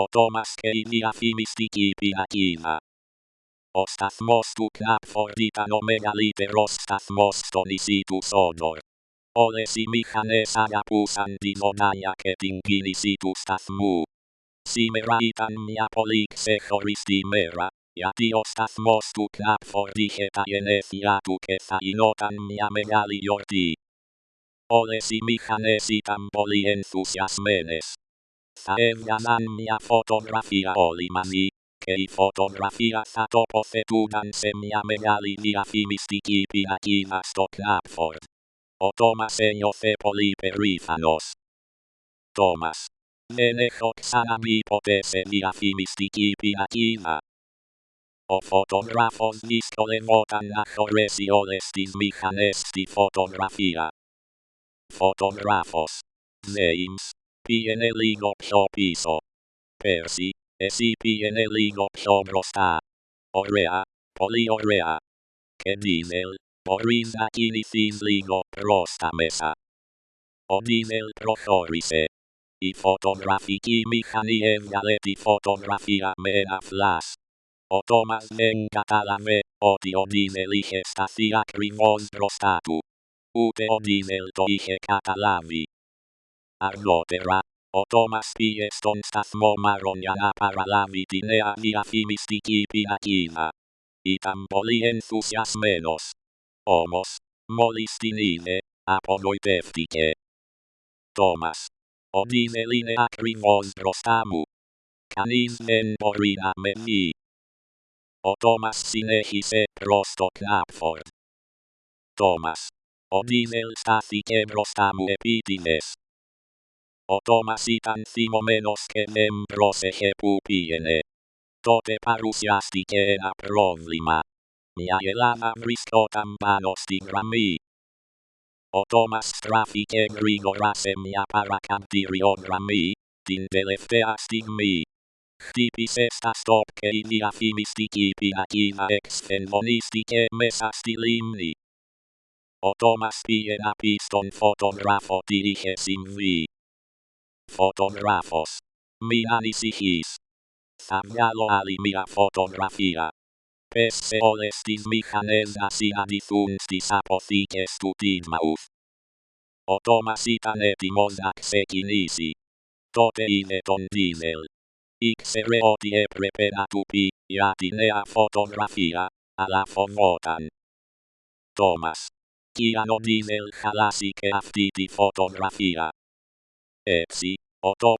Ο Τόμας και η διαφημιστική πινακίδα. Ο σταθμός του Knapford ήταν ο μεγαλύτερος σταθμός στο νησί του Σόντορ. Όλες οι μηχανές αγαπούσαν τη ζωντάνια και την κίνηση του σταθμού. Σήμερα ήταν μια πολύ ξεχωριστή μέρα, γιατί ο σταθμός του Knapford είχε τα γενέθλιά του και θα γινόταν μια μεγάλη γιορτή. Όλες οι μηχανές ήταν πολύ ενθουσιασμένες. Θα έβγαζαν μια φωτογραφία όλοι μαζί, και η φωτογραφία θα τοποθετούνταν σε μια μεγάλη διαφημιστική πινακίδα στο Knapford. Ο Τόμας ένιωθε πολύ περήφανος. Τόμας: δεν έχω ξαναμπεί ποτέ σε διαφημιστική πινακίδα. Ο φωτογράφος δυσκολευόταν να χωρέσει όλες τις μηχανές στη φωτογραφία. Φωτογράφος: James, πήγαινε λίγο πιο πίσω. Percy, εσύ πήγαινε λίγο πιο μπροστά. Ωραία, πολύ ωραία. Και Diesel, μπορείς να κινηθείς λίγο προς τα μέσα. Ο Diesel προχώρησε. Η φωτογραφική μηχανή έβγαλε τη φωτογραφία με ένα φλας. Ο Τόμας δεν κατάλαβε ότι ο Diesel είχε σταθεί ακριβώς μπροστά του. Ούτε ο Diesel το είχε καταλάβει. Αργότερα, ο Τόμας πήγε στον σταθμό Μάρον για να παραλάβει τη νέα διαφημιστική πινακίδα. Ήταν πολύ ενθουσιασμένος. Όμως, μόλις την είδε, απογοητεύτηκε. Τόμας: ο Diesel είναι ακριβώς μπροστά μου. Κανείς δεν μπορεί να με δει. Ο Τόμας συνέχισε προς το Knapford. Τόμας: ο Diesel στάθηκε μπροστά μου επίτηδες. Ο Τόμας ήταν θυμωμένος και δεν πρόσεχε που πήγαινε. Τότε παρουσιάστηκε ένα πρόβλημα. Μια Ελλάδα βρισκόταν πάνω στη γραμμή. Ο Τόμας στράφηκε γρήγορα σε μια παρακαμπτήριο γραμμή, την τελευταία στιγμή. Χτύπησε στα στοπ και η διαφημιστική πινακίδα εξφενδονίστηκε μέσα στη λίμνη. Ο Τόμας πήγε να πει στον φωτογράφο τι είχε συμβεί. Φωτογράφος: μην ανησυχείς. Θα βγάλω άλλη μια φωτογραφία. Πες σε όλες τις μηχανές να συναντηθούν στις αποθήκες του Tidmouth. Ο Τόμας ήταν έτοιμος να ξεκινήσει. Τότε είδε τον Diesel. Ήξερε ότι έπρεπε να του πει για τη νέα φωτογραφία, αλλά φοβόταν. Τόμας: κι αν ο Diesel χαλάσει και αυτή τη φωτογραφία. Έτσι, ο